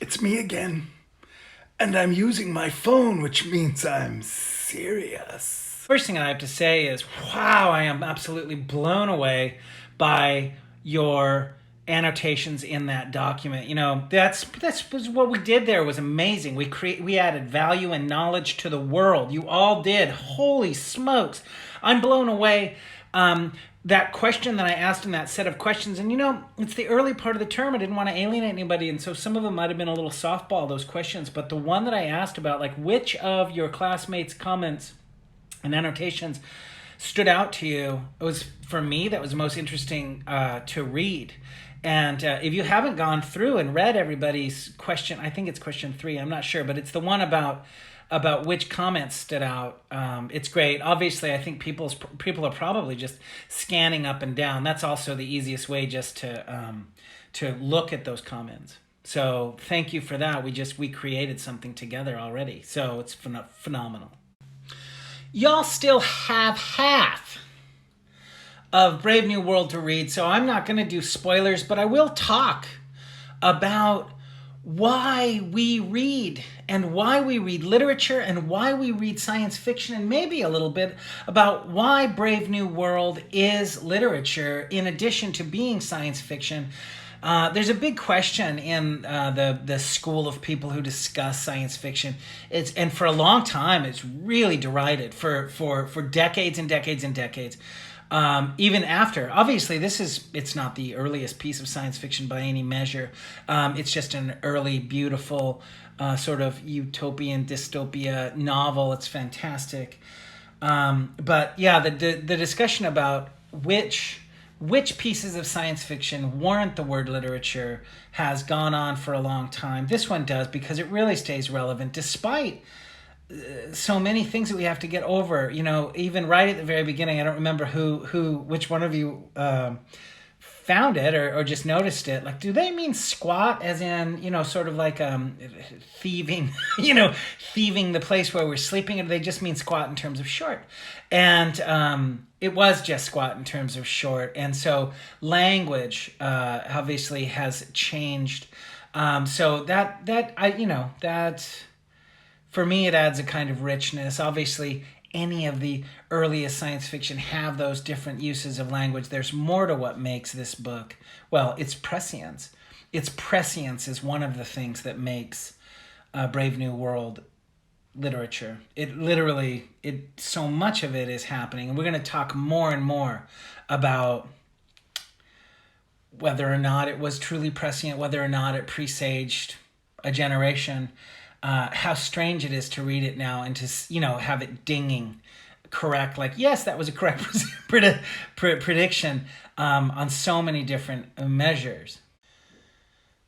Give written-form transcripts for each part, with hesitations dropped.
It's me again. And I'm using my phone, which means I'm serious. First thing I have to say is, wow, I am absolutely blown away by your annotations in that document. You know, that's what we did there was amazing. We added value and knowledge to the world. You all did. Holy smokes. I'm blown away. That question that I asked in that set of questions, and you know, it's the early part of the term. I didn't want to alienate anybody, and so some of them might have been a little softball, those questions, but the one that I asked about, like, which of your classmates' comments and annotations stood out to you, it was, for me, that was most interesting to read. And if you haven't gone through and read everybody's question, I think it's question 3, I'm not sure, but it's the one about which comments stood out. It's great. Obviously, I think people are probably just scanning up and down. That's also the easiest way just to look at those comments. So thank you for that. We created something together already. So it's phenomenal. Y'all still have half of Brave New World to read, so I'm not going to do spoilers, but I will talk about why we read and why we read literature and why we read science fiction, and maybe a little bit about why Brave New World is literature in addition to being science fiction. There's a big question in the school of people who discuss science fiction. And for a long time, it's really derided for decades and decades and decades. Even after, obviously, it's not the earliest piece of science fiction by any measure. It's just an early, beautiful sort of utopian dystopia novel. It's fantastic. But yeah, the discussion about which pieces of science fiction warrant the word literature has gone on for a long time. This one does, because it really stays relevant despite so many things that we have to get over. You know, even right at the very beginning, I don't remember which one of you found it or just noticed it. Like, do they mean squat as in, you know, sort of like thieving, thieving the place where we're sleeping, or do they just mean squat in terms of short? And it was just squat in terms of short. And so language obviously has changed. So that for me, it adds a kind of richness. Obviously, any of the earliest science fiction have those different uses of language. There's more to what makes this book. Well, it's prescience. Its prescience is one of the things that makes Brave New World literature. So much of it is happening. And we're going to talk more and more about whether or not it was truly prescient, whether or not it presaged a generation. How strange it is to read it now and to, have it dinging correct. Like, yes, that was a correct prediction on so many different measures.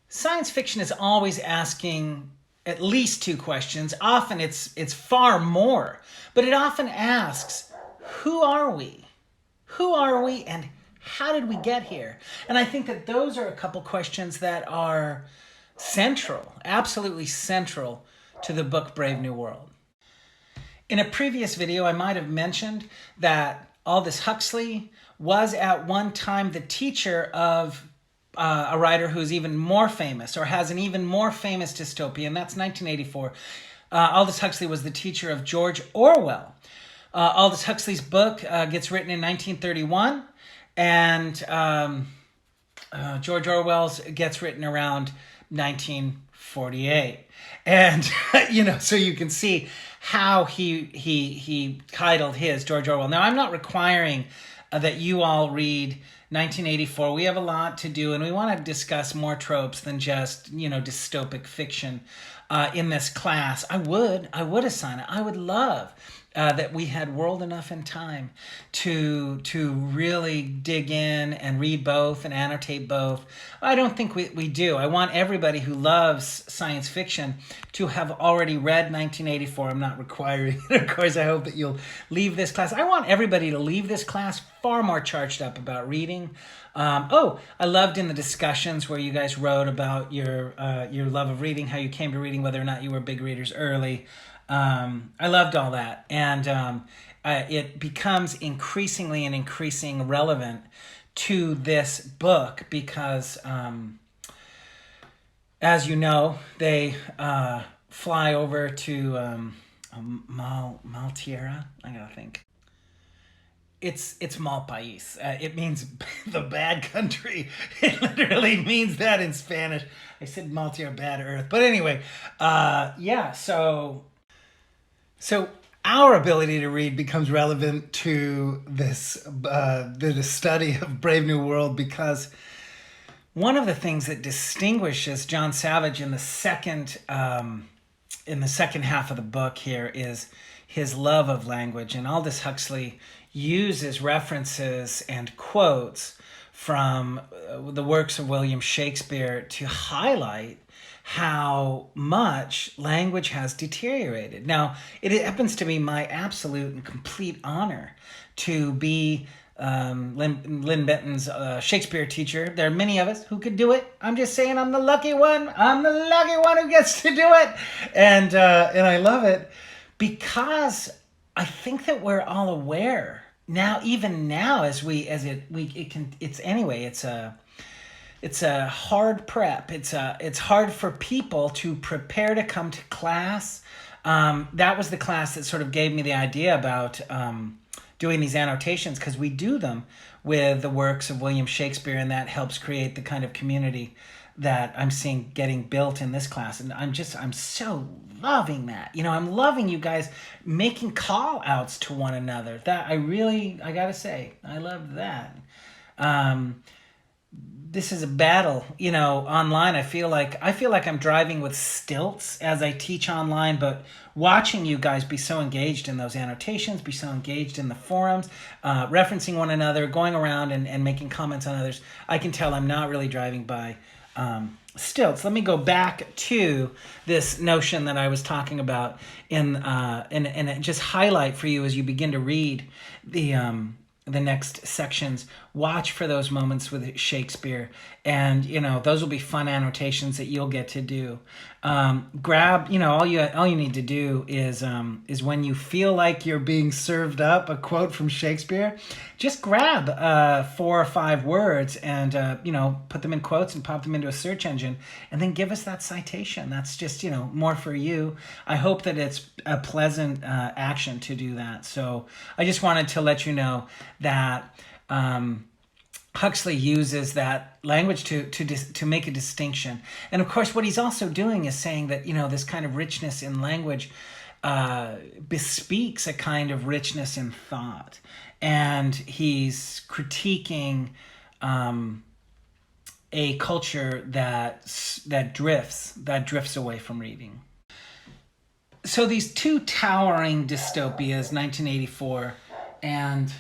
Science fiction is always asking at least 2 questions. Often it's far more, but it often asks, who are we? Who are we, and how did we get here? And I think that those are a couple questions that are central, absolutely central to the book Brave New World. In a previous video, I might have mentioned that Aldous Huxley was at one time the teacher of a writer who's even more famous, or has an even more famous dystopia, and that's 1984. Aldous Huxley was the teacher of George Orwell. Aldous Huxley's book gets written in 1931, and George Orwell's gets written around 1948. And, so you can see how he titled his George Orwell. Now, I'm not requiring that you all read 1984. We have a lot to do, and we want to discuss more tropes than just, dystopic fiction in this class. I would assign it. I would love that we had World Enough in Time to really dig in and read both and annotate both. I don't think we do. I want everybody who loves science fiction to have already read 1984. I'm not requiring it. Of course, I hope that you'll leave this class. I want everybody to leave this class far more charged up about reading. I loved in the discussions where you guys wrote about your love of reading, how you came to reading, whether or not you were big readers early. I loved all that, and it becomes increasingly relevant to this book because As you know, they fly over to Maltira. I gotta think. It's Malpais. It means the bad country. It literally means that in Spanish. I said Maltira, bad earth. But anyway, yeah. So our ability to read becomes relevant to this the study of Brave New World, because one of the things that distinguishes John Savage in the second half of the book here is his love of language. And Aldous Huxley uses references and quotes from the works of William Shakespeare to highlight how much language has deteriorated. Now, it happens to be my absolute and complete honor to be Lynn Benton's Shakespeare teacher. There are many of us who could do it. I'm just saying I'm the lucky one. I'm the lucky one who gets to do it. And I love it because I think that we're all aware now, even now, it's a hard prep. It's hard for people to prepare to come to class. That was the class that sort of gave me the idea about doing these annotations, because we do them with the works of William Shakespeare, and that helps create the kind of community that I'm seeing getting built in this class. And I'm so loving that. I'm loving you guys making call outs to one another. That I gotta say, I love that. This is a battle, online. I feel like I'm driving with stilts as I teach online, but watching you guys be so engaged in those annotations, be so engaged in the forums, referencing one another, going around and making comments on others, I can tell I'm not really driving by stilts. Let me go back to this notion that I was talking about and just highlight for you as you begin to read the next sections. Watch for those moments with Shakespeare, and those will be fun annotations that you'll get to do. Grab, all you need to do is when you feel like you're being served up a quote from Shakespeare, just grab 4 or 5 words and put them in quotes and pop them into a search engine, and then give us that citation. That's just more for you. I hope that it's a pleasant action to do that. So I just wanted to let you know that Huxley uses that language to make a distinction. And of course, what he's also doing is saying that, this kind of richness in language bespeaks a kind of richness in thought. And he's critiquing a culture that drifts away from reading. So these two towering dystopias, 1984 and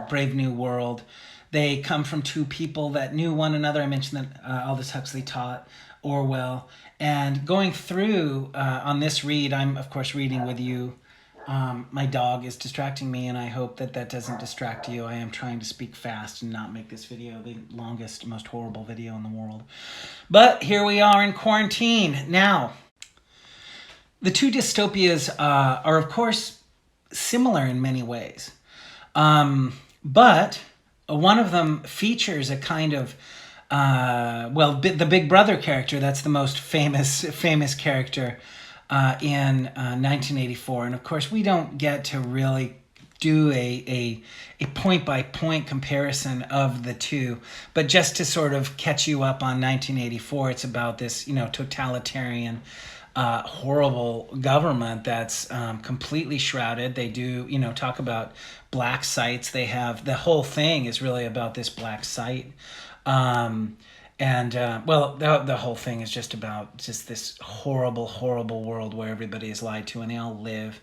Brave New World, they come from two people that knew one another. I mentioned that Aldous Huxley taught Orwell. And going through on this read, I'm, of course, reading with you. My dog is distracting me, and I hope that doesn't distract you. I am trying to speak fast and not make this video the longest, most horrible video in the world. But here we are in quarantine. Now, the two dystopias are, of course, similar in many ways. But one of them features a kind of, the Big Brother character. That's the most famous character in 1984. And of course, we don't get to really do a point-by-point comparison of the two. But just to sort of catch you up on 1984, it's about this, totalitarian, horrible government that's completely shrouded. They do, talk about black sites. They have, the whole thing is really about this black site. The whole thing is just about this horrible world where everybody is lied to and they all live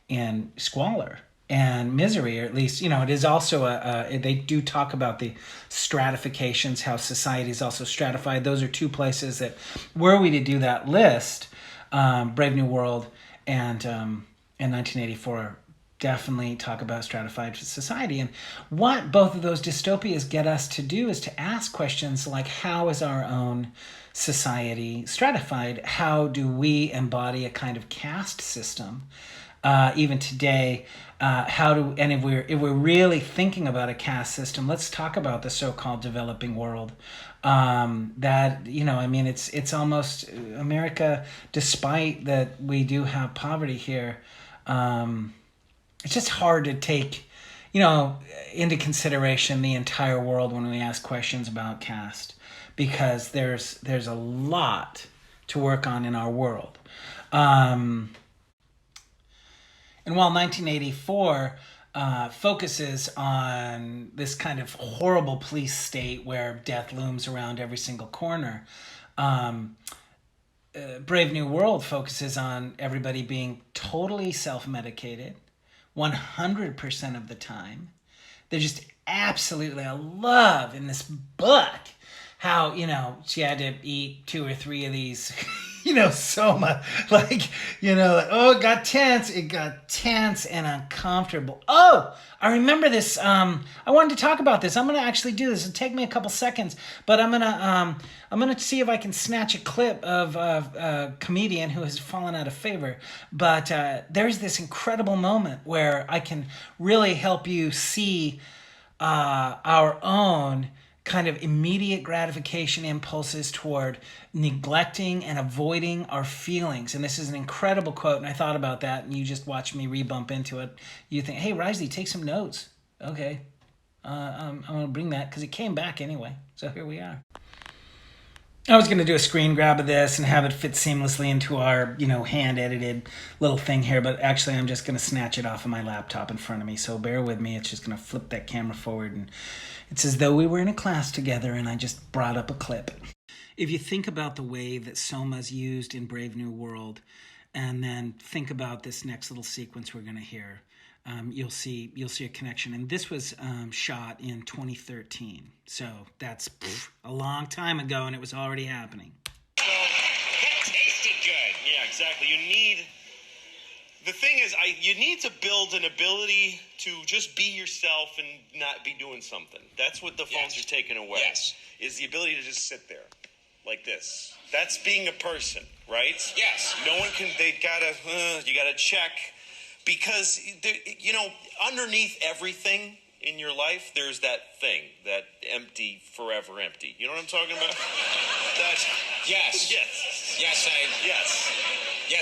in squalor and misery, or at least, it is also they do talk about the stratifications, how society is also stratified. Those are two places that, were we to do that list, Brave New World and 1984 definitely talk about stratified society. And what both of those dystopias get us to do is to ask questions like, how is our own society stratified? How do we embody a kind of caste system? even today. And if we're really thinking about a caste system, let's talk about the so-called developing world. That, I mean, it's almost America, despite that we do have poverty here. It's just hard to take, into consideration the entire world when we ask questions about caste, because there's a lot to work on in our world. And while 1984 focuses on this kind of horrible police state where death looms around every single corner, Brave New World focuses on everybody being totally self-medicated 100% of the time. They're just absolutely, I love in this book how, she had to eat 2 or 3 of these, so much, it got tense and uncomfortable. Oh, I remember this. I wanted to talk about this. I'm going to actually do this. It'll take me a couple seconds, but I'm going to see if I can snatch a clip of a comedian who has fallen out of favor. But there's this incredible moment where I can really help you see our own kind of immediate gratification impulses toward neglecting and avoiding our feelings. And this is an incredible quote, and I thought about that, and you just watched me re-bump into it. You think, hey, Risey, take some notes. Okay. I'm going to bring that, because it came back anyway. So here we are. I was going to do a screen grab of this and have it fit seamlessly into our, hand-edited little thing here, but actually I'm just going to snatch it off of my laptop in front of me, so bear with me. It's just going to flip that camera forward, and it's as though we were in a class together and I just brought up a clip. If you think about the way that Soma's used in Brave New World, and then think about this next little sequence we're going to hear, you'll see a connection. And this was shot in 2013. So that's a long time ago, and it was already happening. So, that tasted good. Yeah, exactly. The thing is, you need to build an ability to just be yourself and not be doing something. That's what the phones are taking away. Yes. Is the ability to just sit there like this. That's being a person, right? Yes. No one can, you gotta check. Because, underneath everything in your life, there's that thing, that empty, forever empty. You know what I'm talking about? Yes. Yes. Yes,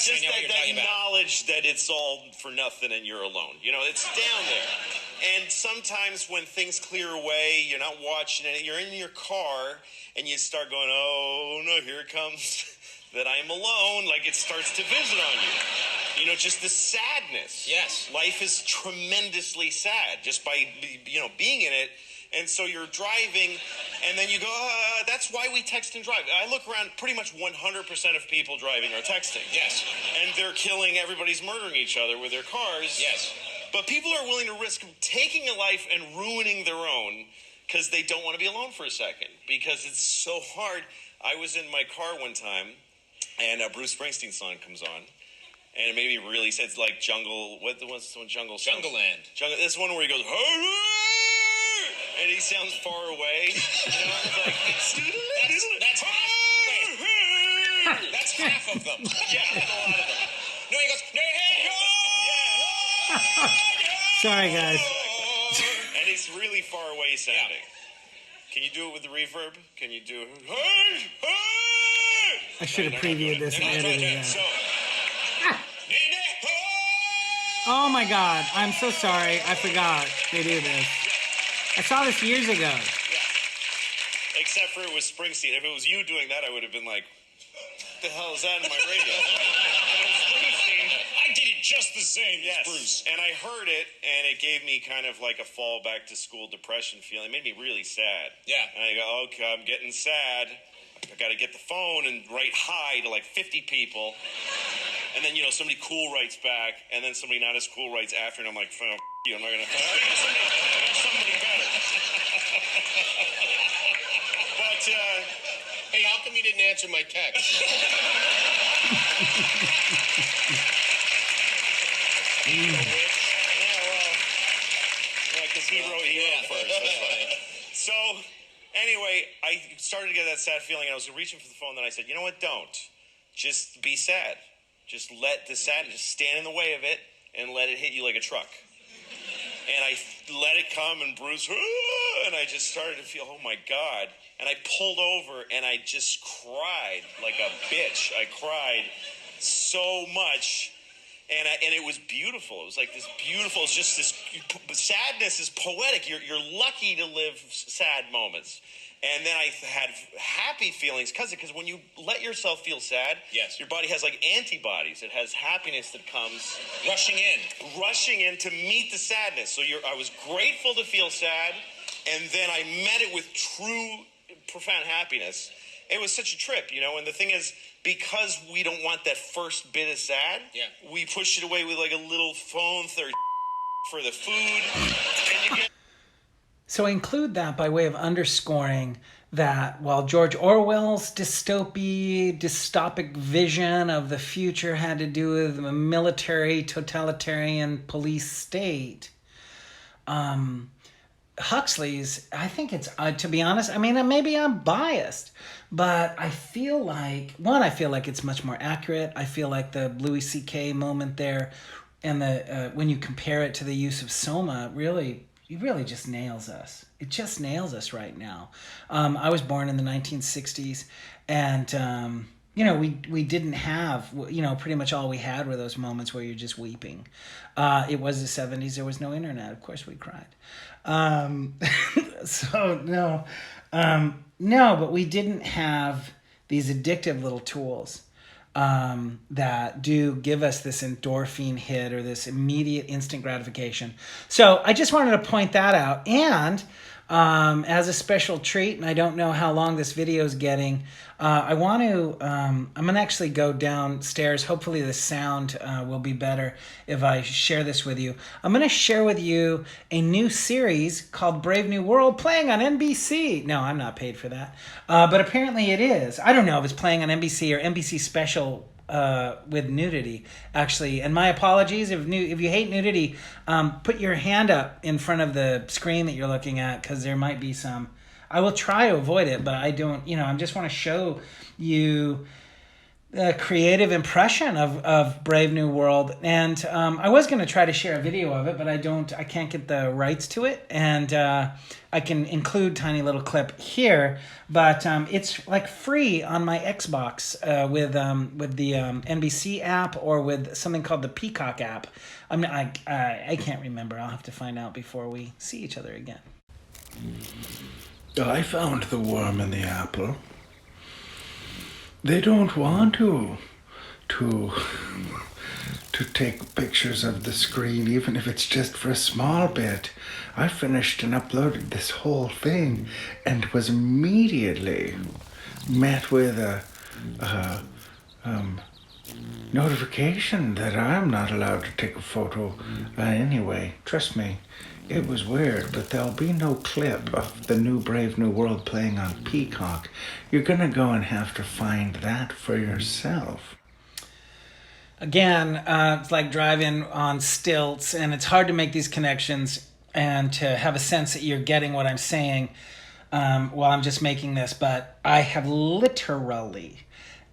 Just I know what you're talking about. knowledge that it's all for nothing and you're alone. It's down there. And sometimes when things clear away, you're not watching it, you're in your car, and you start going, oh, no, here it comes, that I am alone. Like, it starts to visit on you. Just the sadness. Yes. Life is tremendously sad just by, being in it. And so you're driving, and then you go, that's why we text and drive. I look around, pretty much 100% of people driving are texting. Yes. And they're killing, everybody's murdering each other with their cars. Yes. But people are willing to risk taking a life and ruining their own because they don't want to be alone for a second. Because it's so hard. I was in my car one time, and a Bruce Springsteen song comes on. And it made me really sad. It's like Jungle. What's the one? Jungle song? Jungleland. This one where he goes, and he sounds far away. It's like, That's half of them. Yeah, a lot of them. No, he goes, Sorry, guys. And it's really far away sounding. Can you do it with the reverb? Can you do it? I should have previewed this and edited that. So, Oh my God, I'm so sorry. I forgot they do this. I saw this years ago. yeah. Except for it was Springsteen. If it was you doing that, I would have been like, what the hell is that in my radio? Springsteen. I did it just the same Yes, as Bruce. and I heard it, and it gave me kind of like a fall back to school depression feeling. It made me really sad. Yeah. And I go, okay, I'm getting sad. I got to get the phone and write hi to like 50 people. And then, somebody cool writes back, and then somebody not as cool writes after, and I'm like, oh, you, I'm not going to... somebody better. But, Hey, how come you didn't answer my text? because he wrote first. That's fine. So, anyway, I started to get that sad feeling, and I was reaching for the phone, then I said, you know what, don't. Just be sad. Just let the sadness stand in the way of it, and let it hit you like a truck. And I let it come, and Bruce, and I just started to feel, oh my God. And I pulled over and I just cried like a bitch. I cried so much. And it was beautiful. It was like this beautiful, it's just this, sadness is poetic. You're lucky to live sad moments. And then I had happy feelings because when you let yourself feel sad, yes, your body has like antibodies. It has happiness that comes rushing in to meet the sadness. So I was grateful to feel sad, and then I met it with true, profound happiness. It was such a trip, and the thing is, because we don't want that first bit of sad, we push it away with like a little phone for the food, and you get... So I include that by way of underscoring that while George Orwell's dystopic vision of the future had to do with a military, totalitarian police state, Huxley's, I think it's, to be honest, I mean, maybe I'm biased, but I feel like it's much more accurate. I feel like the Louis C.K. moment there, and when you compare it to the use of Soma, it really just nails us. It just nails us right now. I was born in the 1960s, and we didn't have, pretty much all we had were those moments where you're just weeping. It was the 70s. There was no internet. Of course we cried. But we didn't have these addictive little tools that do give us this endorphin hit or this immediate instant gratification. So I just wanted to point that out. And as a special treat, and I don't know how long this video is getting, I'm going to actually go downstairs. Hopefully the sound will be better if I share this with you. I'm going to share with you a new series called Brave New World, playing on NBC. No, I'm not paid for that. But apparently it is. I don't know if it's playing on NBC or NBC Special with nudity, actually. And my apologies if you hate nudity, put your hand up in front of the screen that you're looking at, because there might be some. I will try to avoid it, but I don't, I just want to show you a creative impression of Brave New World. And I was going to try to share a video of it, but I can't get the rights to it. And I can include tiny little clip here, but it's like free on my Xbox with the NBC app, or with something called the Peacock app. I can't remember. I'll have to find out before we see each other again. I found the worm in the apple. They don't want to take pictures of the screen, even if it's just for a small bit. I finished and uploaded this whole thing, and was immediately met with a notification that I'm not allowed to take a photo anyway. Trust me, it was weird, but there'll be no clip of the new Brave New World playing on Peacock. You're gonna go and have to find that for yourself. Again, it's like driving on stilts, and it's hard to make these connections and to have a sense that you're getting what I'm saying while I'm just making this. But I have literally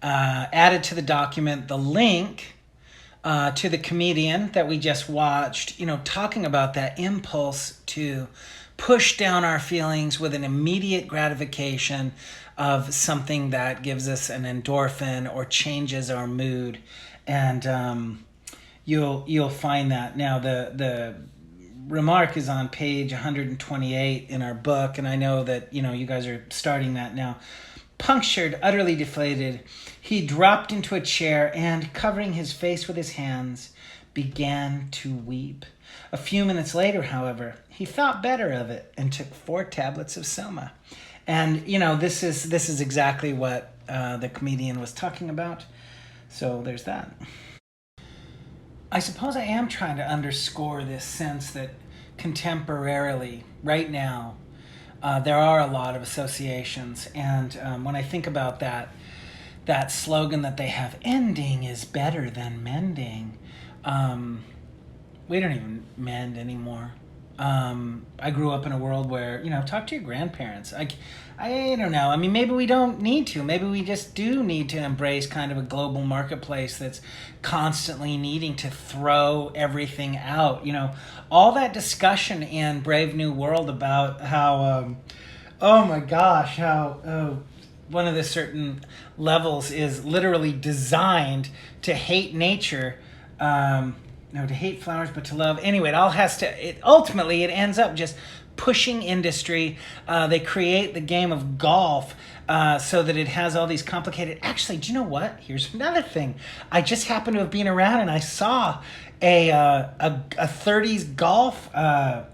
added to the document the link to the comedian that we just watched, talking about that impulse to push down our feelings with an immediate gratification of something that gives us an endorphin or changes our mood. And you'll find that. Now, the remark is on page 128 in our book, and I know that you guys are starting that now. Punctured, utterly deflated, he dropped into a chair and, covering his face with his hands, began to weep. A few minutes later, however, he thought better of it and took 4 tablets of Soma. And this is exactly what the comedian was talking about. So there's that. I suppose I am trying to underscore this sense that contemporarily, right now, there are a lot of associations. And when I think about that slogan that they have, ending is better than mending, we don't even mend anymore. I grew up in a world where, talk to your grandparents. I don't know. I mean, maybe we don't need to. Maybe we just do need to embrace kind of a global marketplace that's constantly needing to throw everything out. All that discussion in Brave New World about how, oh my gosh, how one of the certain levels is literally designed to hate nature. No, to hate flowers, but to love. Anyway, it all has to. Ultimately, it ends up just pushing industry. They create the game of golf so that it has all these complicated. Actually, do you know what? Here's another thing. I just happened to have been around and I saw a 30s golf. Man,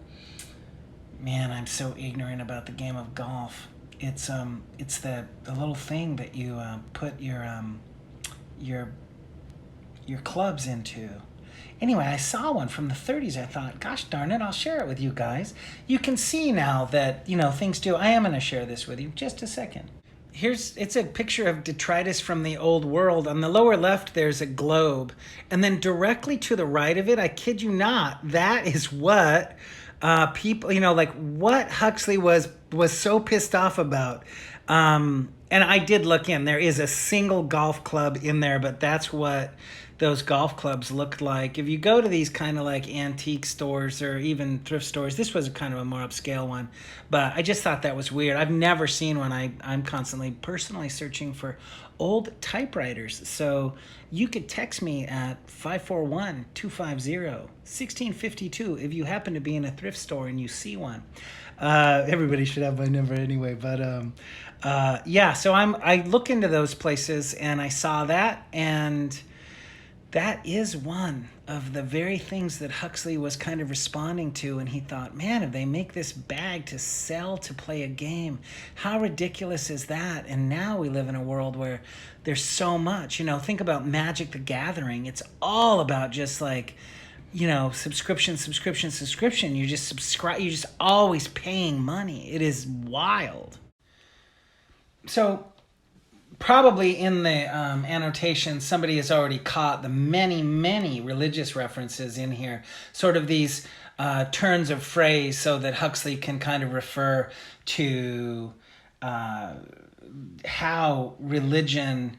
I'm so ignorant about the game of golf. It's the little thing that you put your clubs into. Anyway, I saw one from the 30s. I thought, gosh darn it, I'll share it with you guys. You can see now that, things do. I am going to share this with you. Just a second. It's a picture of detritus from the old world. On the lower left, there's a globe. And then directly to the right of it, I kid you not, that is what people, what Huxley was so pissed off about. And I did look in. There is a single golf club in there, but that's what those golf clubs looked like. If you go to these kind of like antique stores or even thrift stores, this was kind of a more upscale one, but I just thought that was weird. I've never seen one. I'm constantly personally searching for old typewriters. So you could text me at 541-250-1652 if you happen to be in a thrift store and you see one. Everybody should have my number anyway, but so I look into those places and I saw that, and that is one of the very things that Huxley was kind of responding to. And he thought, man, if they make this bag to sell to play a game, how ridiculous is that? And now we live in a world where there's so much, think about Magic the Gathering. It's all about just like, subscription. You just subscribe. You're just always paying money. It is wild. So probably in the annotation, somebody has already caught the many, many religious references in here, sort of these turns of phrase so that Huxley can kind of refer to how religion,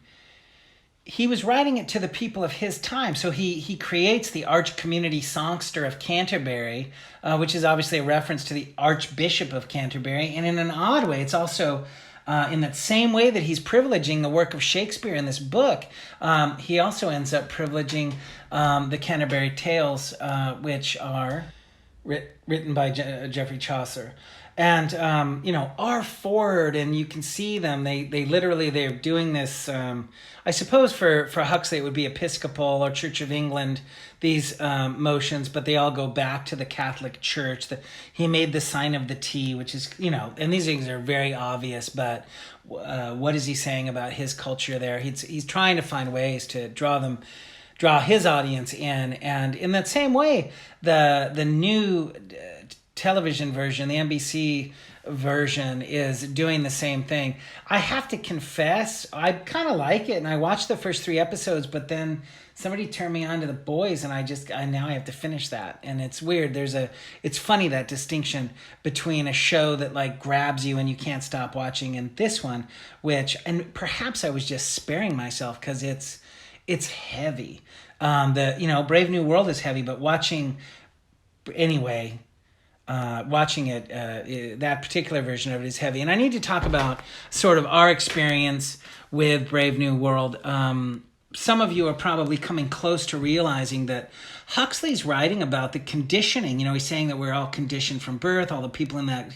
he was writing it to the people of his time. So he creates the Arch Community Songster of Canterbury, which is obviously a reference to the Archbishop of Canterbury. And in an odd way, it's also in that same way that he's privileging the work of Shakespeare in this book, he also ends up privileging the Canterbury Tales, which are written by Geoffrey Chaucer. And, R. Ford, and you can see them, they're doing this, I suppose for Huxley it would be Episcopal or Church of England, these motions, but they all go back to the Catholic Church. He made the sign of the T, which is, and these things are very obvious, but what is he saying about his culture there? He's trying to find ways to draw his audience in. And in that same way, the new television version, the NBC version, is doing the same thing. I have to confess, I kind of like it, and I watched the first 3 episodes, but then somebody turned me on to The Boys, and now I have to finish that. And it's weird. It's funny, that distinction between a show that like grabs you and you can't stop watching, and this one, and perhaps I was just sparing myself because it's heavy. Brave New World is heavy, but watching it, that particular version of it is heavy. And I need to talk about sort of our experience with Brave New World. Some of you are probably coming close to realizing that Huxley's writing about the conditioning. He's saying that we're all conditioned from birth, all the people in that.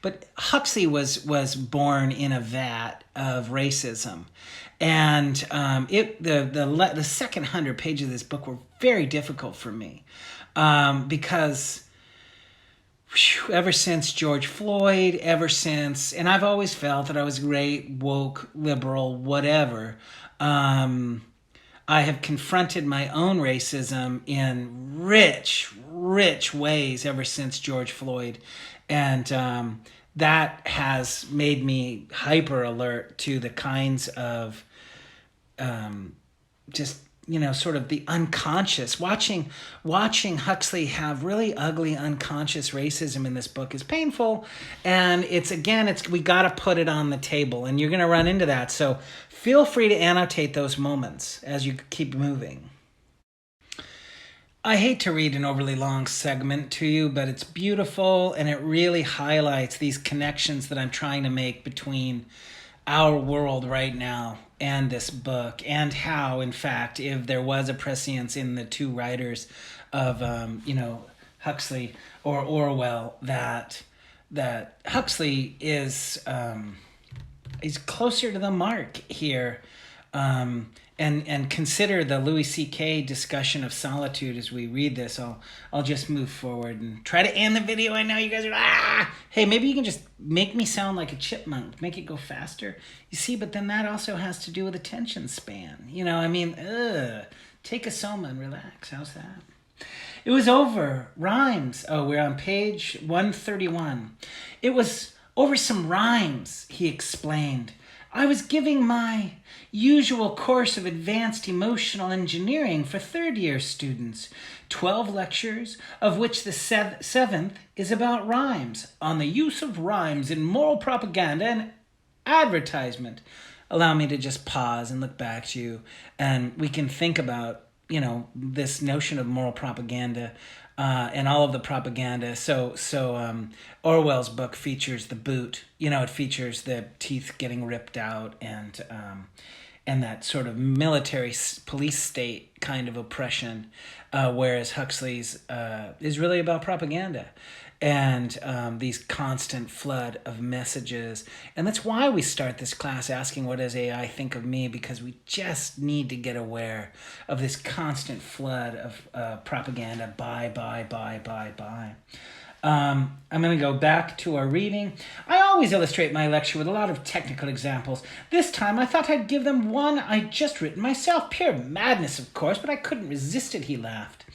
But Huxley was born in a vat of racism. And the second 100 pages of this book were very difficult for me because ever since George Floyd, and I've always felt that I was great, woke, liberal, whatever. I have confronted my own racism in rich ways ever since George Floyd. And that has made me hyper alert to the kinds of sort of the unconscious. Watching Huxley have really ugly unconscious racism in this book is painful, and we got to put it on the table, and you're going to run into that. So feel free to annotate those moments as you keep moving. I hate to read an overly long segment to you, but it's beautiful, and it really highlights these connections that I'm trying to make between our world right now and this book, and how, in fact, if there was a prescience in the two writers of, Huxley or Orwell, that Huxley is closer to the mark here, and consider the Louis C.K. discussion of solitude as we read this. I'll just move forward and try to end the video. I know you guys are, hey, maybe you can just make me sound like a chipmunk, make it go faster. You see, but then that also has to do with attention span. Take a soma and relax. How's that? It was over. Rhymes. Oh, we're on page 131. It was over some rhymes, he explained. I was giving my usual course of advanced emotional engineering for third-year students, 12 lectures, of which the seventh is about rhymes, on the use of rhymes in moral propaganda and advertisement. Allow me to just pause and look back to you, and we can think about, this notion of moral propaganda and all of the propaganda. So Orwell's book features the boot. It features the teeth getting ripped out and that sort of military police state kind of oppression, whereas Huxley's is really about propaganda and these constant flood of messages. And that's why we start this class asking, what does AI think of me? Because we just need to get aware of this constant flood of propaganda. Buy. I'm going to go back to our reading. I always illustrate my lecture with a lot of technical examples. This time I thought I'd give them one I'd just written myself. Pure madness, of course, but I couldn't resist it, he laughed.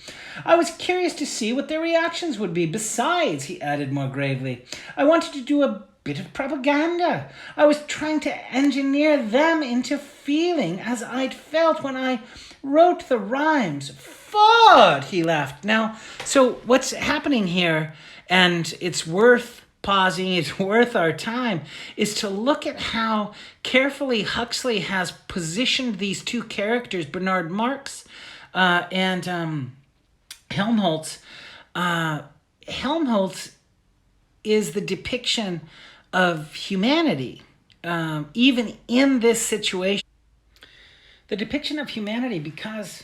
I was curious to see what their reactions would be. Besides, he added more gravely, I wanted to do a bit of propaganda. I was trying to engineer them into feeling as I'd felt when I wrote the rhymes. Fud, he laughed. Now, so what's happening here, and it's worth pausing, it's worth our time, is to look at how carefully Huxley has positioned these two characters, Bernard Marx and Helmholtz. Helmholtz is the depiction of humanity, even in this situation. The depiction of humanity, because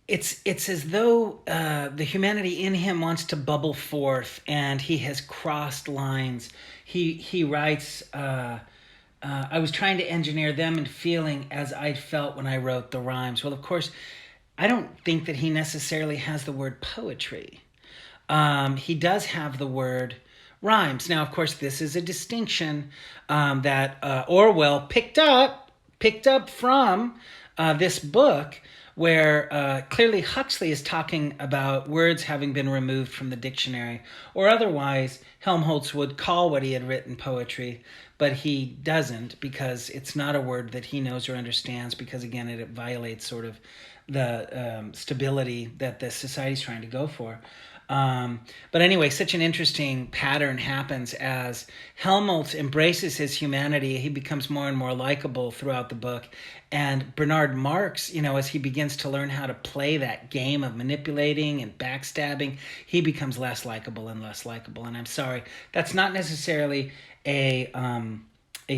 it's as though the humanity in him wants to bubble forth, and he has crossed lines. He writes, I was trying to engineer them in feeling as I felt when I wrote the rhymes. Well, of course, I don't think that he necessarily has the word poetry. He does have the word rhymes. Now, of course, this is a distinction that Orwell picked up from this book, where clearly Huxley is talking about words having been removed from the dictionary, or otherwise Helmholtz would call what he had written poetry, but he doesn't, because it's not a word that he knows or understands, because again it violates sort of the stability that the society's trying to go for. But anyway, such an interesting pattern happens as Helmholtz embraces his humanity. He becomes more and more likable throughout the book. And Bernard Marx, as he begins to learn how to play that game of manipulating and backstabbing, he becomes less likable and less likable. And I'm sorry, that's not necessarily a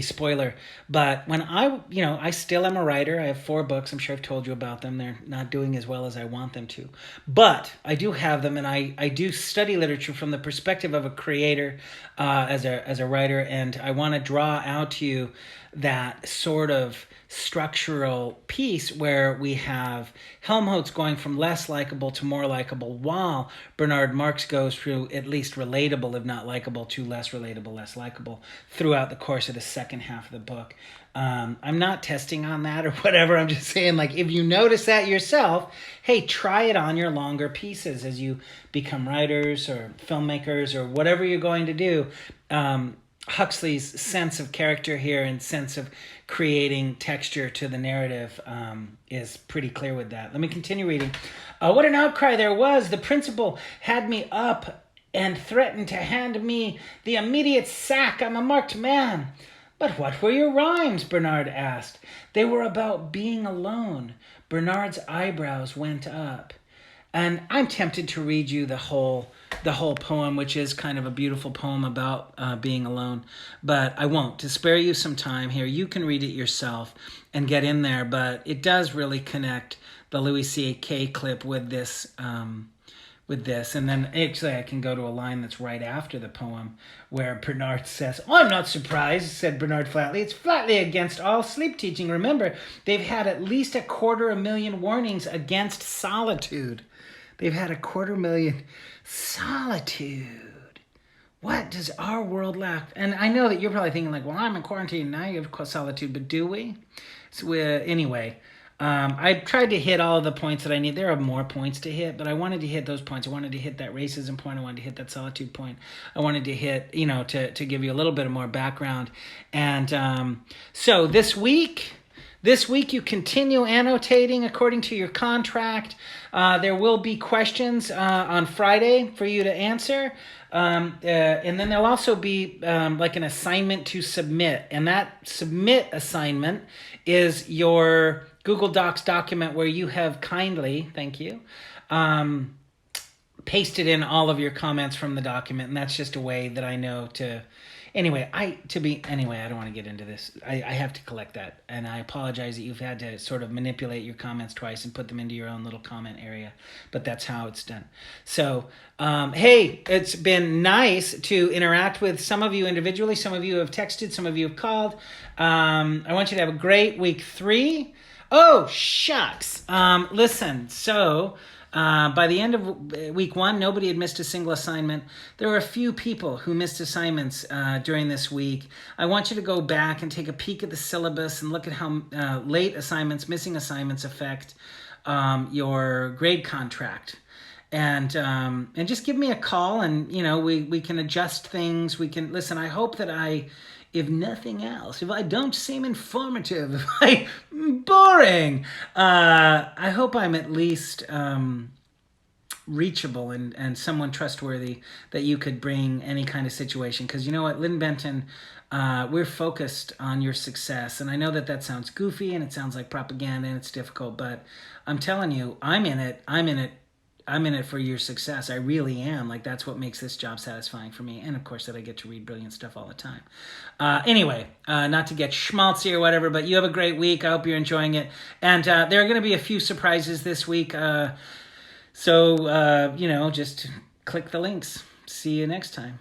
spoiler, but when I still am a writer. I have 4 books. I'm sure I've told you about them. They're not doing as well as I want them to, but I do have them, and I do study literature from the perspective of a creator, as a writer, and I want to draw out to you that sort of structural piece where we have Helmholtz going from less likable to more likable, while Bernard Marx goes through at least relatable, if not likable, to less relatable, less likable throughout the course of the second half of the book. I'm not testing on that or whatever. I'm just saying, like, if you notice that yourself, hey, try it on your longer pieces as you become writers or filmmakers or whatever you're going to do. Huxley's sense of character here and sense of creating texture to the narrative is pretty clear with that. Let me continue reading. What an outcry there was. The principal had me up and threatened to hand me the immediate sack. I'm a marked man. But what were your rhymes? Bernard asked. They were about being alone. Bernard's eyebrows went up. And I'm tempted to read you the whole poem, which is kind of a beautiful poem about being alone. But I won't. To spare you some time here, you can read it yourself and get in there. But it does really connect the Louis C.K. clip with this. And then actually I can go to a line that's right after the poem where Bernard says, "Oh, I'm not surprised," said Bernard flatly. "It's flatly against all sleep teaching. Remember, they've had at least 250,000 warnings against solitude." They've had 250,000 solitude. What does our world lack? And I know that you're probably thinking like, well, I'm in quarantine now, you have solitude, but do we? So anyway, I tried to hit all of the points that I need. There are more points to hit, but I wanted to hit those points. I wanted to hit that racism point. I wanted to hit that solitude point. I wanted to hit, to give you a little bit of more background. And so this week you continue annotating according to your contract. There will be questions on Friday for you to answer. And then there'll also be like an assignment to submit. And that submit assignment is your Google Docs document where you have kindly, thank you, pasted in all of your comments from the document. And that's just a way that I know to... Anyway, I don't want to get into this. I have to collect that. And I apologize that you've had to sort of manipulate your comments twice and put them into your own little comment area. But that's how it's done. So, hey, it's been nice to interact with some of you individually. Some of you have texted. Some of you have called. I want you to have a great week 3. Oh, shucks. Listen, so... by the end of week 1, nobody had missed a single assignment. There were a few people who missed assignments during this week. I want you to go back and take a peek at the syllabus and look at how late assignments, missing assignments affect your grade contract. And just give me a call and, we can adjust things. We can, listen, I hope that if nothing else, if I don't seem informative, if I'm boring, I hope I'm at least reachable and someone trustworthy that you could bring any kind of situation. Because you know what, Lynn Benton, we're focused on your success. And I know that sounds goofy and it sounds like propaganda and it's difficult, but I'm telling you, I'm in it for your success. I really am. Like, that's what makes this job satisfying for me. And of course that I get to read brilliant stuff all the time. Anyway, not to get schmaltzy or whatever, but you have a great week. I hope you're enjoying it. And there are going to be a few surprises this week. So just click the links. See you next time.